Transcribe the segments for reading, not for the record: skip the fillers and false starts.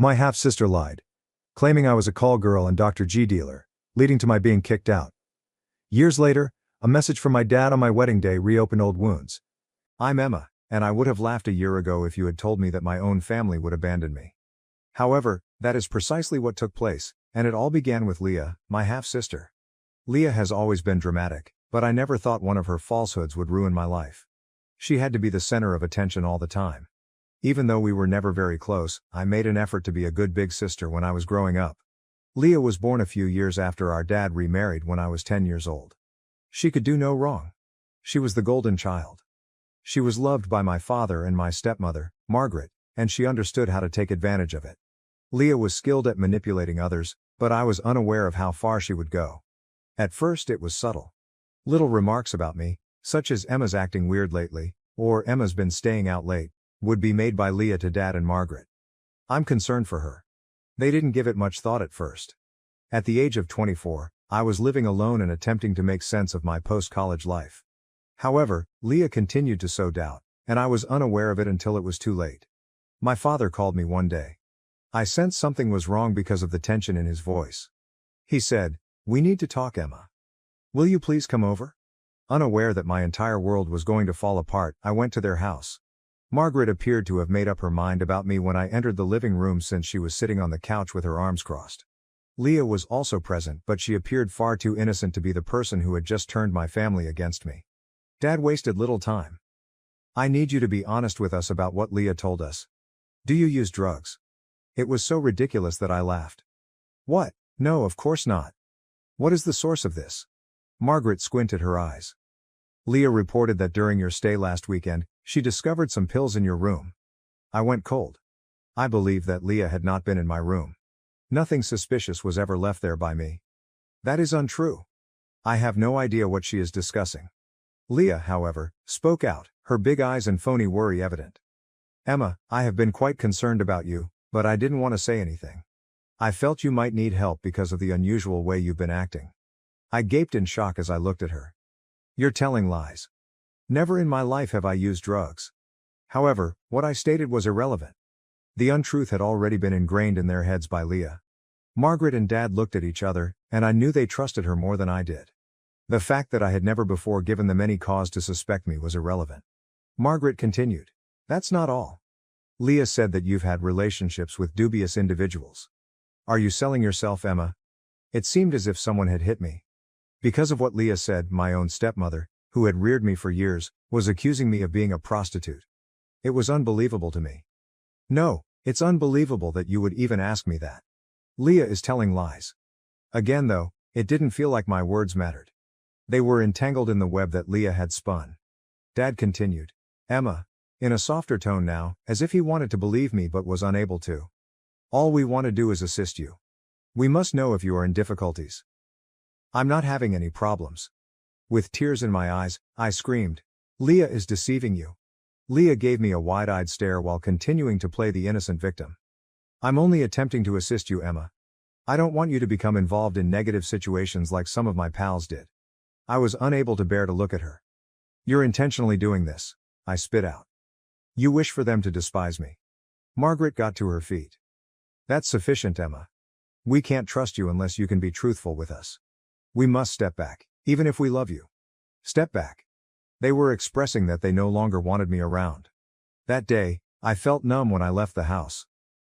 My half-sister lied, claiming I was a call girl and Dr. G dealer, leading to my being kicked out. Years later, a message from my dad on my wedding day reopened old wounds. I'm Emma, and I would have laughed a year ago if you had told me that my own family would abandon me. However, that is precisely what took place, and it all began with Leah, my half-sister. Leah has always been dramatic, but I never thought one of her falsehoods would ruin my life. She had to be the center of attention all the time. Even though we were never very close, I made an effort to be a good big sister when I was growing up. Leah was born a few years after our dad remarried when I was 10 years old. She could do no wrong. She was the golden child. She was loved by my father and my stepmother, Margaret, and she understood how to take advantage of it. Leah was skilled at manipulating others, but I was unaware of how far she would go. At first it was subtle. Little remarks about me, such as Emma's acting weird lately, or Emma's been staying out late, would be made by Leah to Dad and Margaret. I'm concerned for her. They didn't give it much thought at first. At the age of 24, I was living alone and attempting to make sense of my post-college life. However, Leah continued to sow doubt, and I was unaware of it until it was too late. My father called me one day. I sensed something was wrong because of the tension in his voice. He said, "We need to talk, Emma. Will you please come over?" Unaware that my entire world was going to fall apart, I went to their house. Margaret appeared to have made up her mind about me when I entered the living room since she was sitting on the couch with her arms crossed. Leah was also present, but she appeared far too innocent to be the person who had just turned my family against me. Dad wasted little time. "I need you to be honest with us about what Leah told us. Do you use drugs?" It was so ridiculous that I laughed. "What? No, of course not. What is the source of this?" Margaret squinted her eyes. "Leah reported that during your stay last weekend, she discovered some pills in your room." I went cold. I believed that Leah had not been in my room. Nothing suspicious was ever left there by me. "That is untrue. I have no idea what she is discussing." Leah, however, spoke out, her big eyes and phony worry evident. "Emma, I have been quite concerned about you, but I didn't want to say anything. I felt you might need help because of the unusual way you've been acting." I gaped in shock as I looked at her. "You're telling lies. Never in my life have I used drugs." However, what I stated was irrelevant. The untruth had already been ingrained in their heads by Leah. Margaret and Dad looked at each other, and I knew they trusted her more than I did. The fact that I had never before given them any cause to suspect me was irrelevant. Margaret continued. "That's not all. Leah said that you've had relationships with dubious individuals. Are you selling yourself, Emma?" It seemed as if someone had hit me. Because of what Leah said, my own stepmother, who had reared me for years, was accusing me of being a prostitute. It was unbelievable to me. "No, it's unbelievable that you would even ask me that. Leah is telling lies." Again though, it didn't feel like my words mattered. They were entangled in the web that Leah had spun. Dad continued. "Emma," in a softer tone now, as if he wanted to believe me but was unable to. "All we want to do is assist you. We must know if you are in difficulties." "I'm not having any problems." With tears in my eyes, I screamed, "Leah is deceiving you." Leah gave me a wide-eyed stare while continuing to play the innocent victim. "I'm only attempting to assist you, Emma. I don't want you to become involved in negative situations like some of my pals did." I was unable to bear to look at her. "You're intentionally doing this," I spit out. "You wish for them to despise me." Margaret got to her feet. "That's sufficient, Emma. We can't trust you unless you can be truthful with us. We must step back, even if we love you. Step back." They were expressing that they no longer wanted me around. That day, I felt numb when I left the house.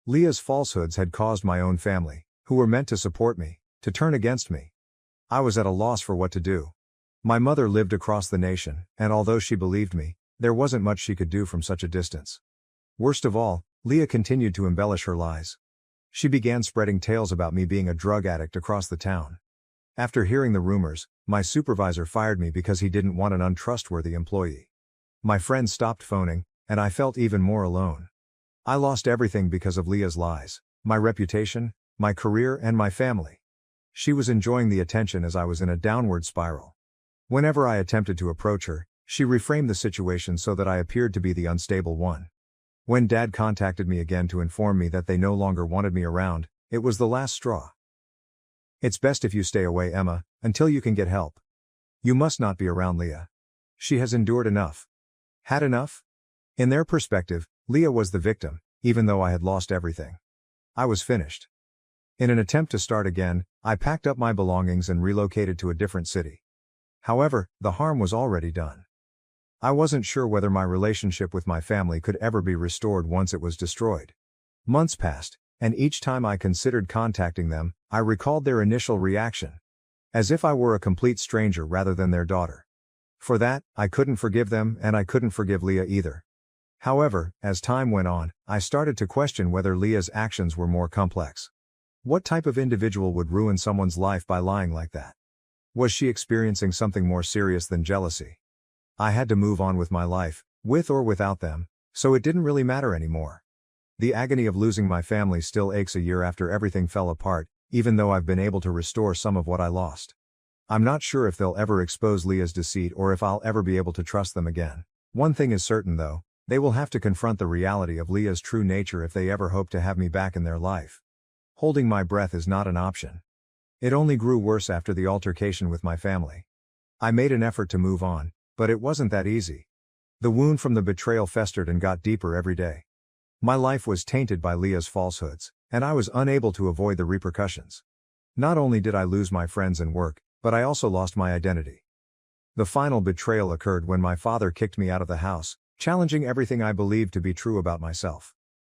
Leah's falsehoods had caused my own family, who were meant to support me, to turn against me. I was at a loss for what to do. My mother lived across the nation, and although she believed me, there wasn't much she could do from such a distance. Worst of all, Leah continued to embellish her lies. She began spreading tales about me being a drug addict across the town. After hearing the rumors, my supervisor fired me because he didn't want an untrustworthy employee. My friends stopped phoning, and I felt even more alone. I lost everything because of Leah's lies, my reputation, my career and my family. She was enjoying the attention as I was in a downward spiral. Whenever I attempted to approach her, she reframed the situation so that I appeared to be the unstable one. When Dad contacted me again to inform me that they no longer wanted me around, it was the last straw. "It's best if you stay away, Emma, until you can get help. You must not be around Leah. She has endured enough." Had enough? In their perspective, Leah was the victim, even though I had lost everything. I was finished. In an attempt to start again, I packed up my belongings and relocated to a different city. However, the harm was already done. I wasn't sure whether my relationship with my family could ever be restored once it was destroyed. Months passed, and each time I considered contacting them, I recalled their initial reaction. As if I were a complete stranger rather than their daughter. For that, I couldn't forgive them, and I couldn't forgive Leah either. However, as time went on, I started to question whether Leah's actions were more complex. What type of individual would ruin someone's life by lying like that? Was she experiencing something more serious than jealousy? I had to move on with my life, with or without them, so it didn't really matter anymore. The agony of losing my family still aches a year after everything fell apart, even though I've been able to restore some of what I lost. I'm not sure if they'll ever expose Leah's deceit or if I'll ever be able to trust them again. One thing is certain though, they will have to confront the reality of Leah's true nature if they ever hope to have me back in their life. Holding my breath is not an option. It only grew worse after the altercation with my family. I made an effort to move on, but it wasn't that easy. The wound from the betrayal festered and got deeper every day. My life was tainted by Leah's falsehoods, and I was unable to avoid the repercussions. Not only did I lose my friends and work, but I also lost my identity. The final betrayal occurred when my father kicked me out of the house, challenging everything I believed to be true about myself.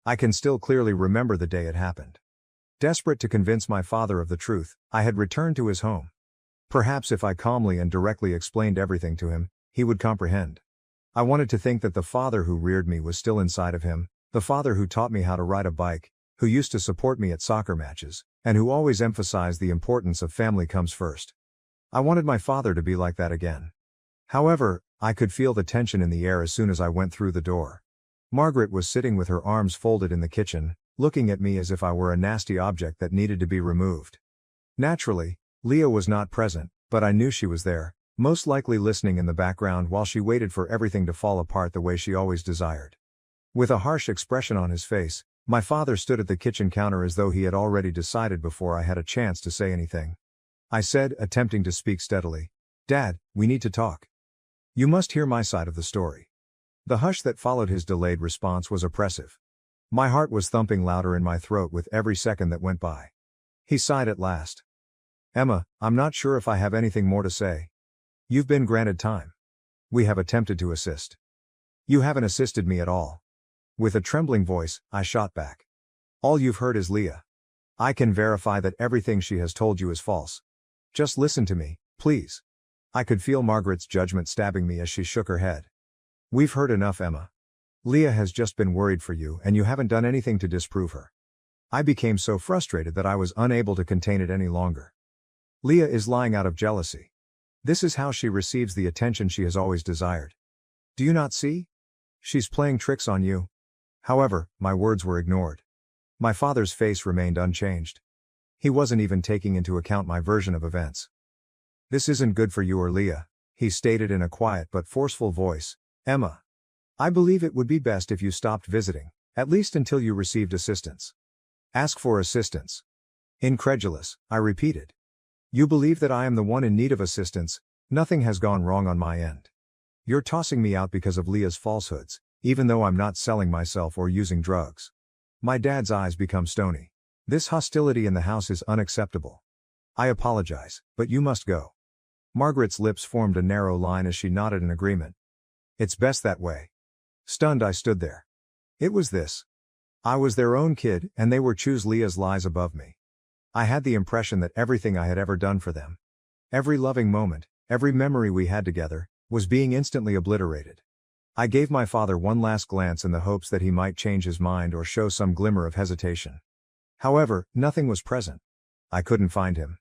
I can still clearly remember the day it happened. Desperate to convince my father of the truth, I had returned to his home. Perhaps if I calmly and directly explained everything to him, he would comprehend. I wanted to think that the father who reared me was still inside of him, the father who taught me how to ride a bike, who used to support me at soccer matches, and who always emphasized the importance of family comes first. I wanted my father to be like that again. However, I could feel the tension in the air as soon as I went through the door. Margaret was sitting with her arms folded in the kitchen, looking at me as if I were a nasty object that needed to be removed. Naturally, Leah was not present, but I knew she was there, most likely listening in the background while she waited for everything to fall apart the way she always desired. With a harsh expression on his face, my father stood at the kitchen counter as though he had already decided before I had a chance to say anything. I said, attempting to speak steadily, "Dad, we need to talk. You must hear my side of the story." The hush that followed his delayed response was oppressive. My heart was thumping louder in my throat with every second that went by. He sighed at last. "Emma, I'm not sure if I have anything more to say. You've been granted time. We have attempted to assist. You haven't assisted me at all." With a trembling voice, I shot back. "All you've heard is Leah. I can verify that everything she has told you is false. Just listen to me, please." I could feel Margaret's judgment stabbing me as she shook her head. "We've heard enough, Emma. Leah has just been worried for you and you haven't done anything to disprove her." I became so frustrated that I was unable to contain it any longer. "Leah is lying out of jealousy. This is how she receives the attention she has always desired. Do you not see? She's playing tricks on you." However, my words were ignored. My father's face remained unchanged. He wasn't even taking into account my version of events. "This isn't good for you or Leah," he stated in a quiet but forceful voice. "Emma, I believe it would be best if you stopped visiting, at least until you received assistance." "Ask for assistance." Incredulous, I repeated. "You believe that I am the one in need of assistance? Nothing has gone wrong on my end. You're tossing me out because of Leah's falsehoods, even though I'm not selling myself or using drugs." My dad's eyes become stony. "This hostility in the house is unacceptable. I apologize, but you must go." Margaret's lips formed a narrow line as she nodded in agreement. "It's best that way." Stunned, I stood there. It was this. I was their own kid, and they were choose Leah's lies above me. I had the impression that everything I had ever done for them, every loving moment, every memory we had together, was being instantly obliterated. I gave my father one last glance in the hopes that he might change his mind or show some glimmer of hesitation. However, nothing was present. I couldn't find him.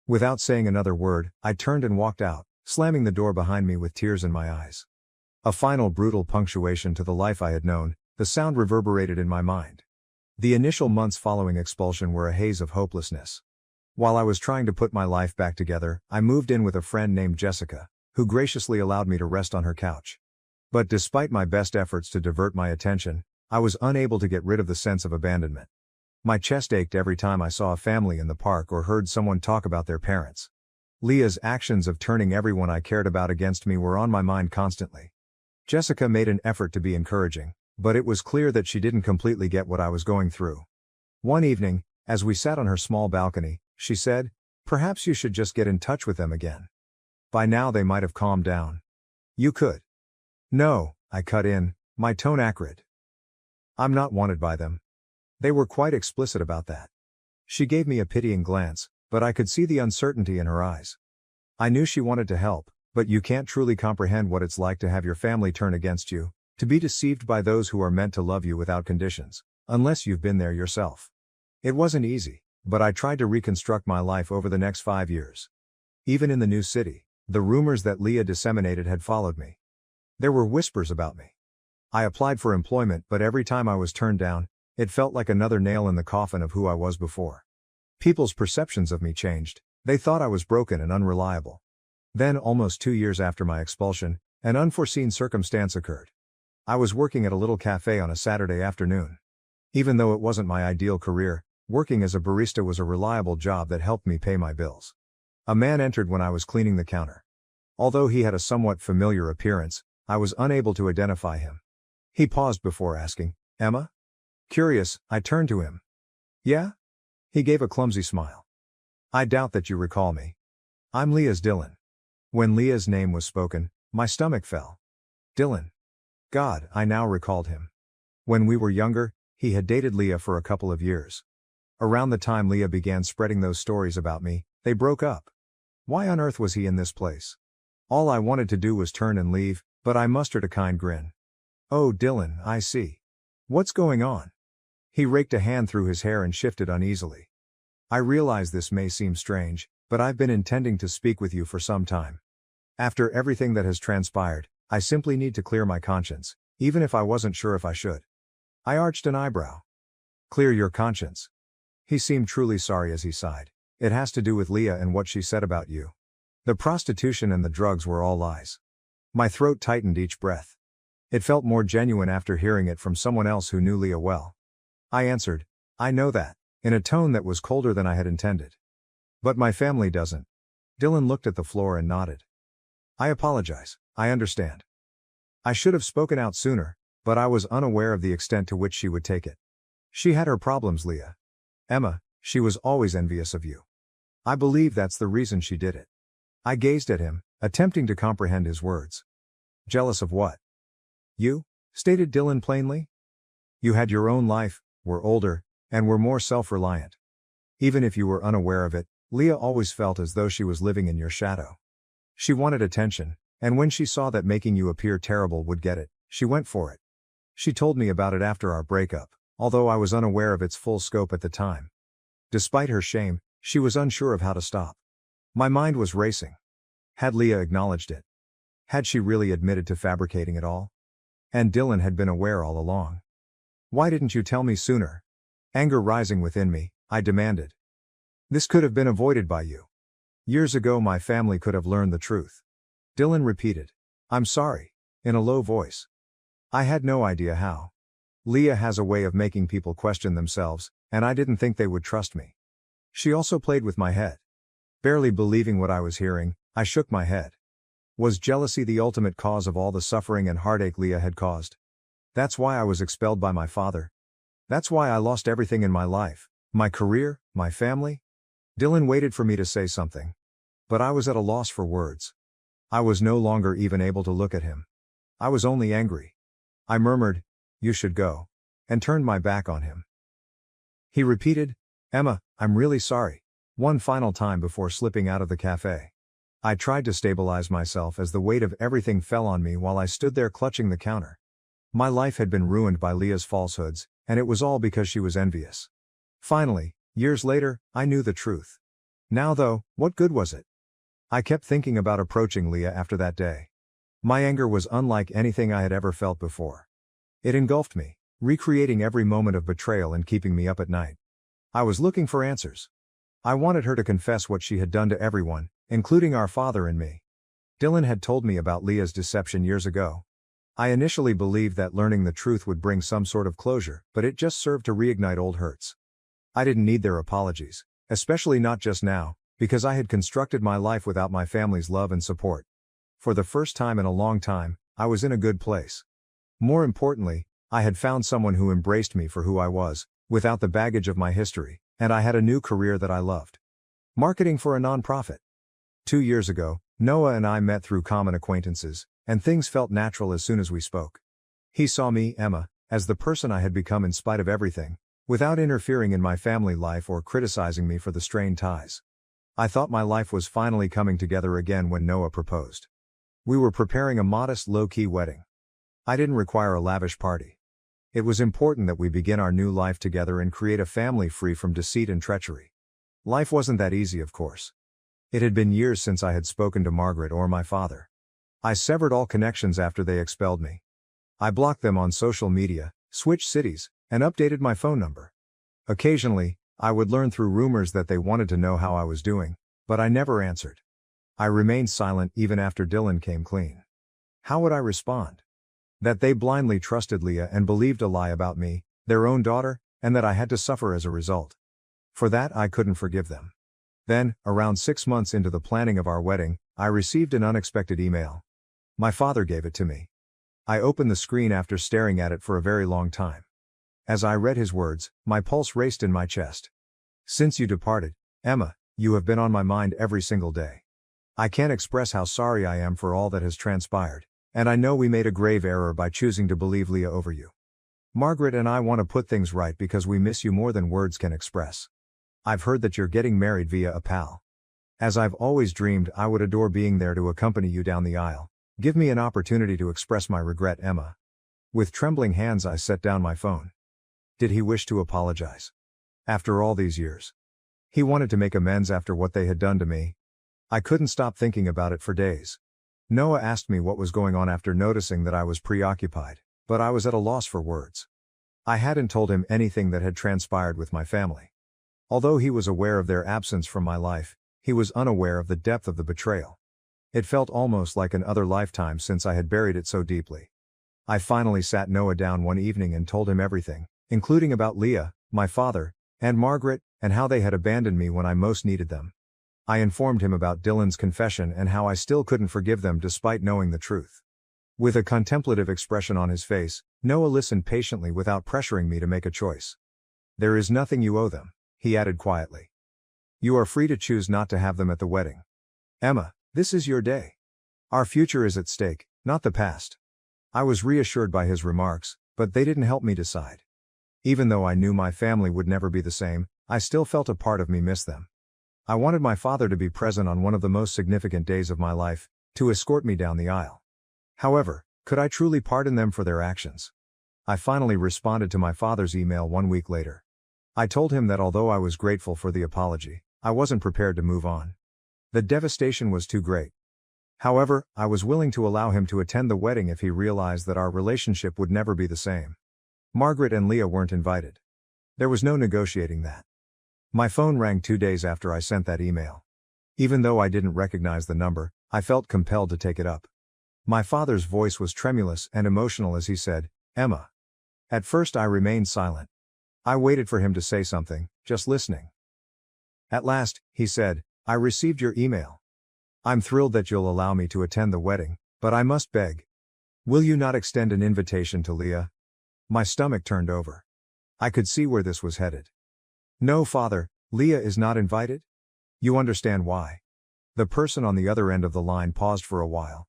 Without saying another word, I turned and walked out, slamming the door behind me with tears in my eyes. A final brutal punctuation to the life I had known, the sound reverberated in my mind. The initial months following expulsion were a haze of hopelessness. While I was trying to put my life back together, I moved in with a friend named Jessica, who graciously allowed me to rest on her couch. But despite my best efforts to divert my attention, I was unable to get rid of the sense of abandonment. My chest ached every time I saw a family in the park or heard someone talk about their parents. Leah's actions of turning everyone I cared about against me were on my mind constantly. Jessica made an effort to be encouraging, but it was clear that she didn't completely get what I was going through. One evening, as we sat on her small balcony, she said, "Perhaps you should just get in touch with them again. By now they might have calmed down. You could." "No," I cut in, my tone acrid. "I'm not wanted by them." They were quite explicit about that. She gave me a pitying glance, but I could see the uncertainty in her eyes. I knew she wanted to help, but you can't truly comprehend what it's like to have your family turn against you, to be deceived by those who are meant to love you without conditions, unless you've been there yourself. It wasn't easy, but I tried to reconstruct my life over the next 5 years. Even in the new city, the rumors that Leah disseminated had followed me. There were whispers about me. I applied for employment, but every time I was turned down, it felt like another nail in the coffin of who I was before. People's perceptions of me changed. They thought I was broken and unreliable. Then, almost 2 years after my expulsion, an unforeseen circumstance occurred. I was working at a little cafe on a Saturday afternoon. Even though it wasn't my ideal career, working as a barista was a reliable job that helped me pay my bills. A man entered when I was cleaning the counter. Although he had a somewhat familiar appearance, I was unable to identify him. He paused before asking, "Emma?" Curious, I turned to him. "Yeah?" He gave a clumsy smile. "I doubt that you recall me. I'm Leah's Dylan." When Leah's name was spoken, my stomach fell. Dylan. God, I now recalled him. When we were younger, he had dated Leah for a couple of years. Around the time Leah began spreading those stories about me, they broke up. Why on earth was he in this place? All I wanted to do was turn and leave, but I mustered a kind grin. "Oh, Dylan, I see. What's going on?" He raked a hand through his hair and shifted uneasily. "I realize this may seem strange, but I've been intending to speak with you for some time. After everything that has transpired, I simply need to clear my conscience, even if I wasn't sure if I should." I arched an eyebrow. "Clear your conscience?" He seemed truly sorry as he sighed. "It has to do with Leah and what she said about you. The prostitution and the drugs were all lies." My throat tightened each breath. It felt more genuine after hearing it from someone else who knew Leah well. I answered, "I know that," in a tone that was colder than I had intended. "But my family doesn't." Dylan looked at the floor and nodded. "I apologize, I understand. I should have spoken out sooner, but I was unaware of the extent to which she would take it. She had her problems, Leah. Emma, she was always envious of you. I believe that's the reason she did it." I gazed at him, attempting to comprehend his words. "Jealous of what?" "You," stated Dylan plainly. "You had your own life, were older, and were more self-reliant. Even if you were unaware of it, Leah always felt as though she was living in your shadow. She wanted attention, and when she saw that making you appear terrible would get it, she went for it. She told me about it after our breakup, although I was unaware of its full scope at the time. Despite her shame, she was unsure of how to stop. My mind was racing. Had Leah acknowledged it? Had she really admitted to fabricating it all? And Dylan had been aware all along. Why didn't you tell me sooner? Anger rising within me, I demanded. This could have been avoided by you. Years ago my family could have learned the truth. Dylan repeated. I'm sorry, in a low voice. I had no idea how. Leah has a way of making people question themselves, and I didn't think they would trust me. She also played with my head. Barely believing what I was hearing, I shook my head. Was jealousy the ultimate cause of all the suffering and heartache Leah had caused? That's why I was expelled by my father. That's why I lost everything in my life, my career, my family. Dylan waited for me to say something. But I was at a loss for words. I was no longer even able to look at him. I was only angry. I murmured, you should go, and turned my back on him. He repeated, Emma, I'm really sorry, one final time before slipping out of the cafe. I tried to stabilize myself as the weight of everything fell on me while I stood there clutching the counter. My life had been ruined by Leah's falsehoods, and it was all because she was envious. Finally, years later, I knew the truth. Now though, what good was it? I kept thinking about approaching Leah after that day. My anger was unlike anything I had ever felt before. It engulfed me, recreating every moment of betrayal and keeping me up at night. I was looking for answers. I wanted her to confess what she had done to everyone, including our father and me. Dylan had told me about Leah's deception years ago. I initially believed that learning the truth would bring some sort of closure, but it just served to reignite old hurts. I didn't need their apologies, especially not just now, because I had constructed my life without my family's love and support. For the first time in a long time, I was in a good place. More importantly, I had found someone who embraced me for who I was, without the baggage of my history, and I had a new career that I loved. Marketing for a nonprofit. 2 years ago, Noah and I met through common acquaintances, and things felt natural as soon as we spoke. He saw me, Emma, as the person I had become in spite of everything, without interfering in my family life or criticizing me for the strained ties. I thought my life was finally coming together again when Noah proposed. We were preparing a modest, low-key wedding. I didn't require a lavish party. It was important that we begin our new life together and create a family free from deceit and treachery. Life wasn't that easy, of course. It had been years since I had spoken to Margaret or my father. I severed all connections after they expelled me. I blocked them on social media, switched cities, and updated my phone number. Occasionally, I would learn through rumors that they wanted to know how I was doing, but I never answered. I remained silent even after Dylan came clean. How would I respond? That they blindly trusted Leah and believed a lie about me, their own daughter, and that I had to suffer as a result. For that I couldn't forgive them. Then, around 6 months into the planning of our wedding, I received an unexpected email. My father gave it to me. I opened the screen after staring at it for a very long time. As I read his words, my pulse raced in my chest. Since you departed, Emma, you have been on my mind every single day. I can't express how sorry I am for all that has transpired, and I know we made a grave error by choosing to believe Leah over you. Margaret and I want to put things right because we miss you more than words can express. I've heard that you're getting married via a pal. As I've always dreamed, I would adore being there to accompany you down the aisle. Give me an opportunity to express my regret, Emma. With trembling hands I set down my phone. Did he wish to apologize? After all these years. He wanted to make amends after what they had done to me. I couldn't stop thinking about it for days. Noah asked me what was going on after noticing that I was preoccupied, but I was at a loss for words. I hadn't told him anything that had transpired with my family. Although he was aware of their absence from my life, he was unaware of the depth of the betrayal. It felt almost like an other lifetime since I had buried it so deeply. I finally sat Noah down one evening and told him everything, including about Leah, my father, and Margaret, and how they had abandoned me when I most needed them. I informed him about Dylan's confession and how I still couldn't forgive them despite knowing the truth. With a contemplative expression on his face, Noah listened patiently without pressuring me to make a choice. There is nothing you owe them, he added quietly. You are free to choose not to have them at the wedding. Emma, this is your day. Our future is at stake, not the past. I was reassured by his remarks, but they didn't help me decide. Even though I knew my family would never be the same, I still felt a part of me missed them. I wanted my father to be present on one of the most significant days of my life, to escort me down the aisle. However, could I truly pardon them for their actions? I finally responded to my father's email 1 week later. I told him that although I was grateful for the apology, I wasn't prepared to move on. The devastation was too great. However, I was willing to allow him to attend the wedding if he realized that our relationship would never be the same. Margaret and Leah weren't invited. There was no negotiating that. My phone rang 2 days after I sent that email. Even though I didn't recognize the number, I felt compelled to take it up. My father's voice was tremulous and emotional as he said, Emma. At first I remained silent. I waited for him to say something, just listening. At last, he said, I received your email. I'm thrilled that you'll allow me to attend the wedding, but I must beg. Will you not extend an invitation to Leah? My stomach turned over. I could see where this was headed. No, father, Leah is not invited? You understand why. The person on the other end of the line paused for a while.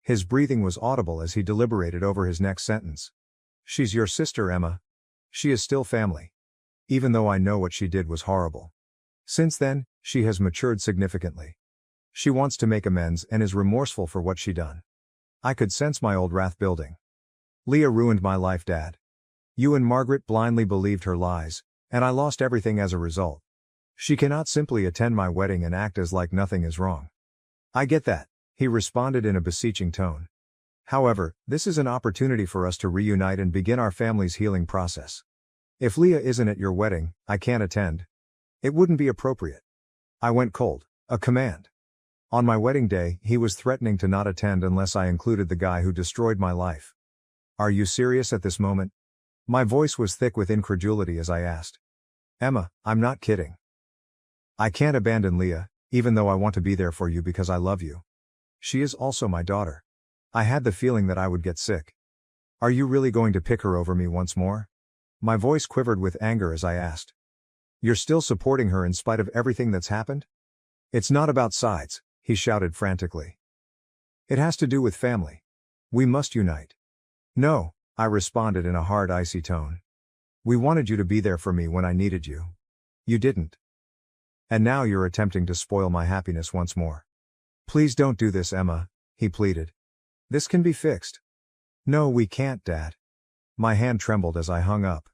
His breathing was audible as he deliberated over his next sentence. She's your sister, Emma. She is still family. Even though I know what she did was horrible. Since then, she has matured significantly. She wants to make amends and is remorseful for what she done. I could sense my old wrath building. Leah ruined my life, Dad. You and Margaret blindly believed her lies, and I lost everything as a result. She cannot simply attend my wedding and act as like nothing is wrong. I get that, he responded in a beseeching tone. However, this is an opportunity for us to reunite and begin our family's healing process. If Leah isn't at your wedding, I can't attend. It wouldn't be appropriate. I went cold, a command. On my wedding day, he was threatening to not attend unless I included the guy who destroyed my life. Are you serious at this moment? My voice was thick with incredulity as I asked. Emma, I'm not kidding. I can't abandon Leah, even though I want to be there for you because I love you. She is also my daughter. I had the feeling that I would get sick. Are you really going to pick her over me once more? My voice quivered with anger as I asked. You're still supporting her in spite of everything that's happened? It's not about sides, he shouted frantically. It has to do with family. We must unite. No, I responded in a hard, icy tone. We wanted you to be there for me when I needed you. You didn't. And now you're attempting to spoil my happiness once more. Please don't do this, Emma, he pleaded. This can be fixed. No, we can't, Dad. My hand trembled as I hung up.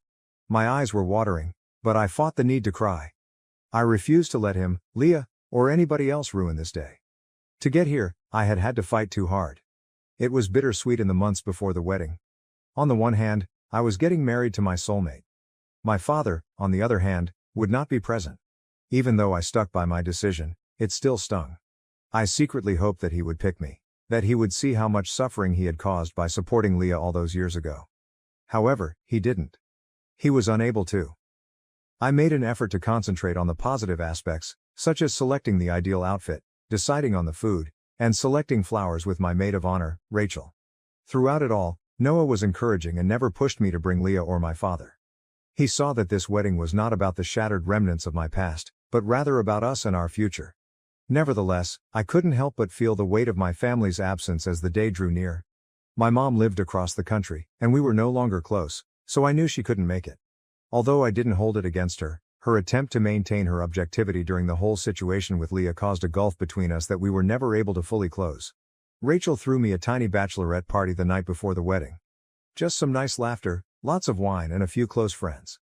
My eyes were watering, but I fought the need to cry. I refused to let him, Leah, or anybody else ruin this day. To get here, I had had to fight too hard. It was bittersweet in the months before the wedding. On the one hand, I was getting married to my soulmate. My father, on the other hand, would not be present. Even though I stuck by my decision, it still stung. I secretly hoped that he would pick me, that he would see how much suffering he had caused by supporting Leah all those years ago. However, he didn't. He was unable to. I made an effort to concentrate on the positive aspects, such as selecting the ideal outfit, deciding on the food, and selecting flowers with my maid of honor, Rachel. Throughout it all, Noah was encouraging and never pushed me to bring Leah or my father. He saw that this wedding was not about the shattered remnants of my past, but rather about us and our future. Nevertheless, I couldn't help but feel the weight of my family's absence as the day drew near. My mom lived across the country, and we were no longer close, so I knew she couldn't make it. Although I didn't hold it against her, her attempt to maintain her objectivity during the whole situation with Leah caused a gulf between us that we were never able to fully close. Rachel threw me a tiny bachelorette party the night before the wedding. Just some nice laughter, lots of wine, and a few close friends.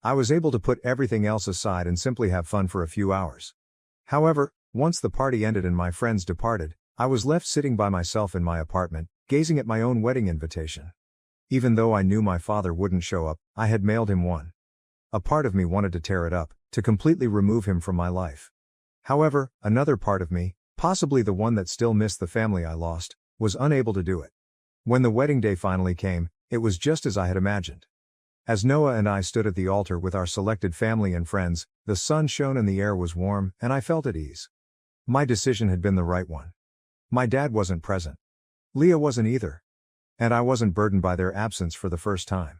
I was able to put everything else aside and simply have fun for a few hours. However, once the party ended and my friends departed, I was left sitting by myself in my apartment, gazing at my own wedding invitation. Even though I knew my father wouldn't show up, I had mailed him one. A part of me wanted to tear it up, to completely remove him from my life. However, another part of me, possibly the one that still missed the family I lost, was unable to do it. When the wedding day finally came, it was just as I had imagined. As Noah and I stood at the altar with our selected family and friends, the sun shone and the air was warm, and I felt at ease. My decision had been the right one. My dad wasn't present. Leah wasn't either. And I wasn't burdened by their absence for the first time.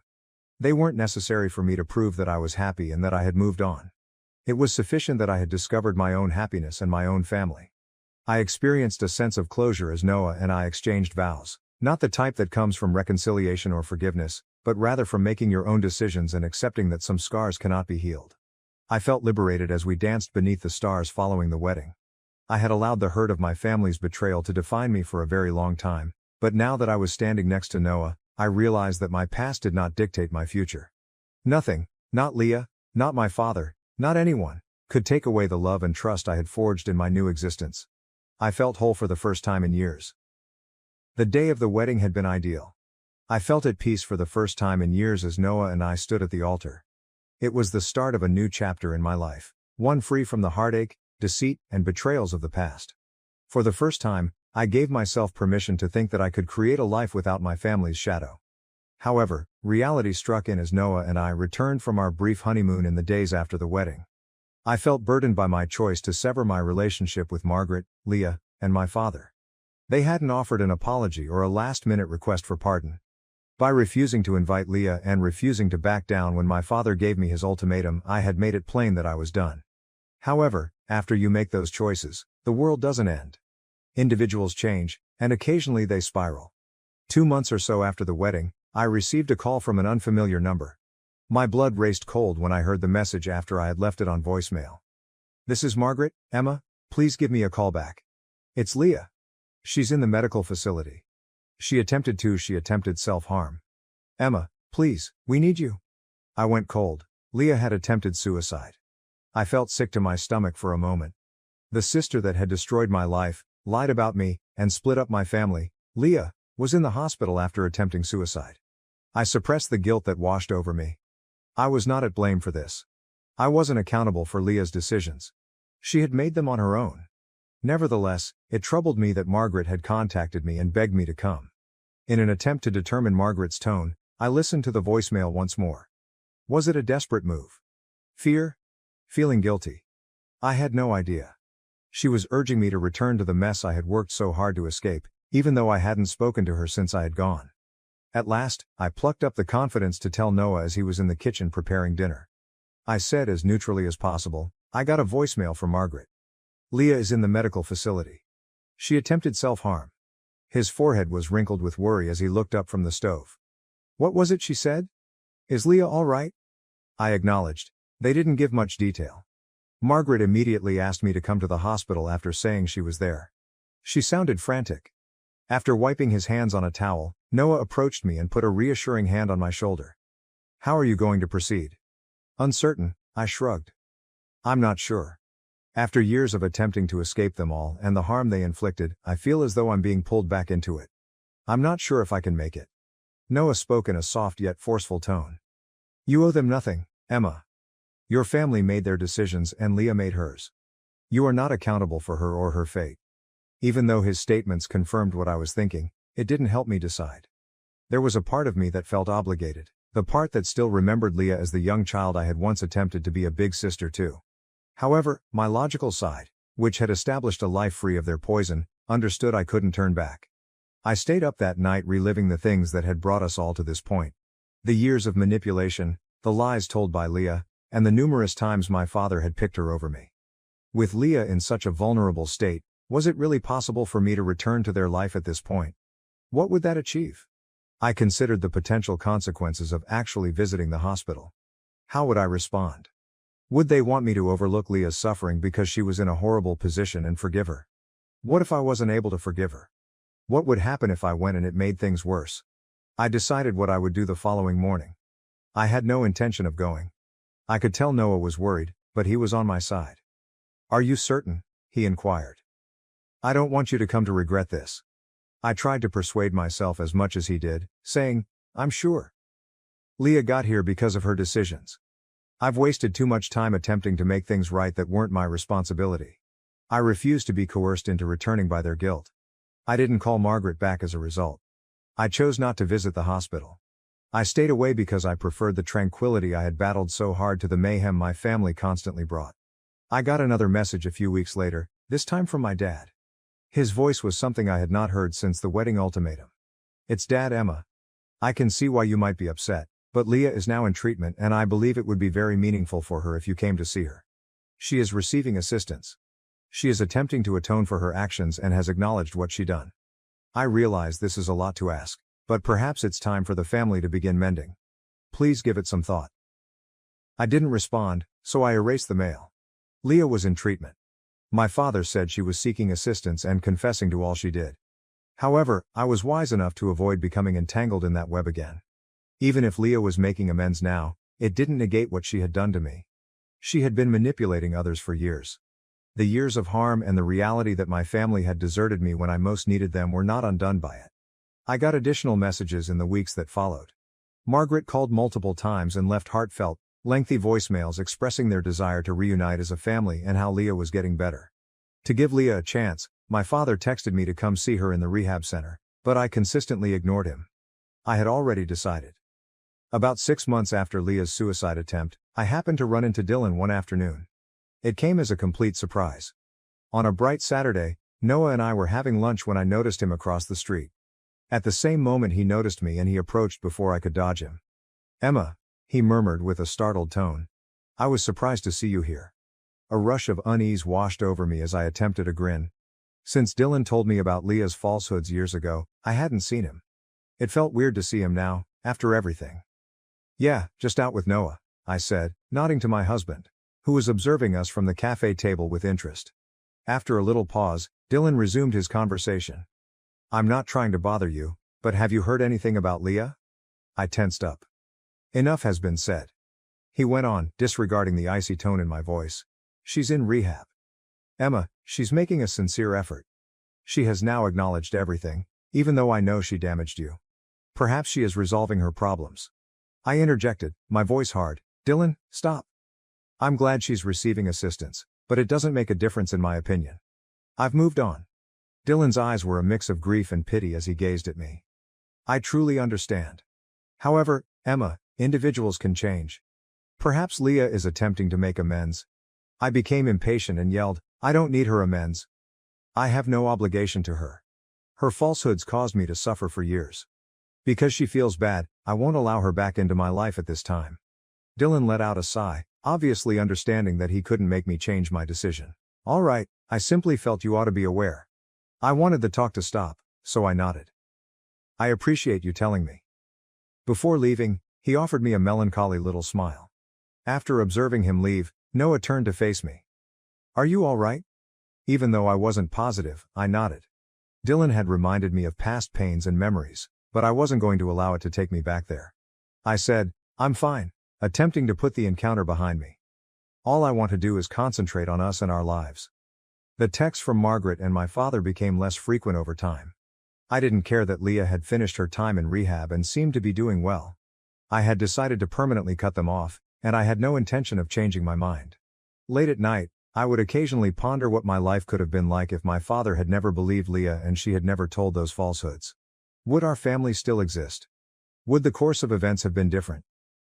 They weren't necessary for me to prove that I was happy and that I had moved on. It was sufficient that I had discovered my own happiness and my own family. I experienced a sense of closure as Noah and I exchanged vows, not the type that comes from reconciliation or forgiveness, but rather from making your own decisions and accepting that some scars cannot be healed. I felt liberated as we danced beneath the stars following the wedding. I had allowed the hurt of my family's betrayal to define me for a very long time, but now that I was standing next to Noah, I realized that my past did not dictate my future. Nothing, not Leah, not my father, not anyone, could take away the love and trust I had forged in my new existence. I felt whole for the first time in years. The day of the wedding had been ideal. I felt at peace for the first time in years as Noah and I stood at the altar. It was the start of a new chapter in my life, one free from the heartache, deceit, and betrayals of the past. For the first time, I gave myself permission to think that I could create a life without my family's shadow. However, reality struck in as Noah and I returned from our brief honeymoon in the days after the wedding. I felt burdened by my choice to sever my relationship with Margaret, Leah, and my father. They hadn't offered an apology or a last-minute request for pardon. By refusing to invite Leah and refusing to back down when my father gave me his ultimatum, I had made it plain that I was done. However, after you make those choices, the world doesn't end. Individuals change, and occasionally they spiral. 2 months or so after the wedding, I received a call from an unfamiliar number. My blood raced cold when I heard the message after I had left it on voicemail. This is Margaret, Emma, please give me a call back. It's Leah. She's in the medical facility. She attempted self-harm. Emma, please, we need you. I went cold. Leah had attempted suicide. I felt sick to my stomach for a moment. The sister that had destroyed my life, lied about me, and split up my family, Leah, was in the hospital after attempting suicide. I suppressed the guilt that washed over me. I was not at blame for this. I wasn't accountable for Leah's decisions. She had made them on her own. Nevertheless, it troubled me that Margaret had contacted me and begged me to come. In an attempt to determine Margaret's tone, I listened to the voicemail once more. Was it a desperate move? Fear? Feeling guilty? I had no idea. She was urging me to return to the mess I had worked so hard to escape, even though I hadn't spoken to her since I had gone. At last, I plucked up the confidence to tell Noah as he was in the kitchen preparing dinner. I said as neutrally as possible, "I got a voicemail from Margaret. Leah is in the medical facility. She attempted self-harm." His forehead was wrinkled with worry as he looked up from the stove. "What was it she said? Is Leah all right?" I acknowledged. They didn't give much detail. Margaret immediately asked me to come to the hospital after saying she was there. She sounded frantic. After wiping his hands on a towel, Noah approached me and put a reassuring hand on my shoulder. "How are you going to proceed?" "Uncertain," I shrugged. "I'm not sure. After years of attempting to escape them all and the harm they inflicted, I feel as though I'm being pulled back into it. I'm not sure if I can make it." Noah spoke in a soft yet forceful tone. "You owe them nothing, Emma. Your family made their decisions and Leah made hers. You are not accountable for her or her fate." Even though his statements confirmed what I was thinking, it didn't help me decide. There was a part of me that felt obligated, the part that still remembered Leah as the young child I had once attempted to be a big sister to. However, my logical side, which had established a life free of their poison, understood I couldn't turn back. I stayed up that night reliving the things that had brought us all to this point. The years of manipulation, the lies told by Leah, and the numerous times my father had picked her over me. With Leah in such a vulnerable state, was it really possible for me to return to their life at this point? What would that achieve? I considered the potential consequences of actually visiting the hospital. How would I respond? Would they want me to overlook Leah's suffering because she was in a horrible position and forgive her? What if I wasn't able to forgive her? What would happen if I went and it made things worse? I decided what I would do the following morning. I had no intention of going. I could tell Noah was worried, but he was on my side. "Are you certain?" he inquired. "I don't want you to come to regret this." I tried to persuade myself as much as he did, saying, "I'm sure. Leah got here because of her decisions. I've wasted too much time attempting to make things right that weren't my responsibility. I refuse to be coerced into returning by their guilt." I didn't call Margaret back as a result. I chose not to visit the hospital. I stayed away because I preferred the tranquility I had battled so hard to the mayhem my family constantly brought. I got another message a few weeks later, this time from my dad. His voice was something I had not heard since the wedding ultimatum. "It's Dad, Emma. I can see why you might be upset, but Leah is now in treatment and I believe it would be very meaningful for her if you came to see her. She is receiving assistance. She is attempting to atone for her actions and has acknowledged what she done. I realize this is a lot to ask, but perhaps it's time for the family to begin mending. Please give it some thought." I didn't respond, so I erased the mail. Leah was in treatment. My father said she was seeking assistance and confessing to all she did. However, I was wise enough to avoid becoming entangled in that web again. Even if Leah was making amends now, it didn't negate what she had done to me. She had been manipulating others for years. The years of harm and the reality that my family had deserted me when I most needed them were not undone by it. I got additional messages in the weeks that followed. Margaret called multiple times and left heartfelt, lengthy voicemails expressing their desire to reunite as a family and how Leah was getting better. To give Leah a chance, my father texted me to come see her in the rehab center, but I consistently ignored him. I had already decided. About 6 months after Leah's suicide attempt, I happened to run into Dylan one afternoon. It came as a complete surprise. On a bright Saturday, Noah and I were having lunch when I noticed him across the street. At the same moment he noticed me and he approached before I could dodge him. "Emma," he murmured with a startled tone. "I was surprised to see you here." A rush of unease washed over me as I attempted a grin. Since Dylan told me about Leah's falsehoods years ago, I hadn't seen him. It felt weird to see him now, after everything. "Yeah, just out with Noah," I said, nodding to my husband, who was observing us from the cafe table with interest. After a little pause, Dylan resumed his conversation. "I'm not trying to bother you, but have you heard anything about Leah?" I tensed up. "Enough has been said." He went on, disregarding the icy tone in my voice. "She's in rehab. Emma, she's making a sincere effort. She has now acknowledged everything, even though I know she damaged you. Perhaps she is resolving her problems." I interjected, my voice hard. "Dylan, stop. I'm glad she's receiving assistance, but it doesn't make a difference in my opinion. I've moved on." Dylan's eyes were a mix of grief and pity as he gazed at me. "I truly understand. However, Emma, individuals can change. Perhaps Leah is attempting to make amends." I became impatient and yelled, "I don't need her amends. I have no obligation to her. Her falsehoods caused me to suffer for years. Because she feels bad, I won't allow her back into my life at this time. Dylan let out a sigh, obviously understanding that he couldn't make me change my decision. All right, I simply felt you ought to be aware. I wanted the talk to stop, so I nodded. I appreciate you telling me. Before leaving, he offered me a melancholy little smile. After observing him leave, Noah turned to face me. Are you all right? Even though I wasn't positive, I nodded. Dylan had reminded me of past pains and memories, but I wasn't going to allow it to take me back there. I said, I'm fine, attempting to put the encounter behind me. All I want to do is concentrate on us and our lives. The texts from Margaret and my father became less frequent over time. I didn't care that Leah had finished her time in rehab and seemed to be doing well. I had decided to permanently cut them off, and I had no intention of changing my mind. Late at night, I would occasionally ponder what my life could have been like if my father had never believed Leah and she had never told those falsehoods. Would our family still exist? Would the course of events have been different?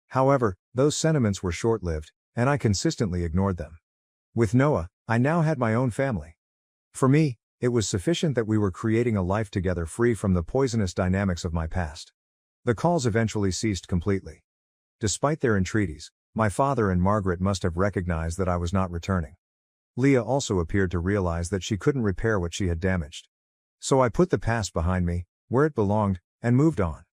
However, those sentiments were short-lived, and I consistently ignored them. With Noah, I now had my own family. For me, it was sufficient that we were creating a life together free from the poisonous dynamics of my past. The calls eventually ceased completely. Despite their entreaties, my father and Margaret must have recognized that I was not returning. Leah also appeared to realize that she couldn't repair what she had damaged. So I put the past behind me, where it belonged, and moved on.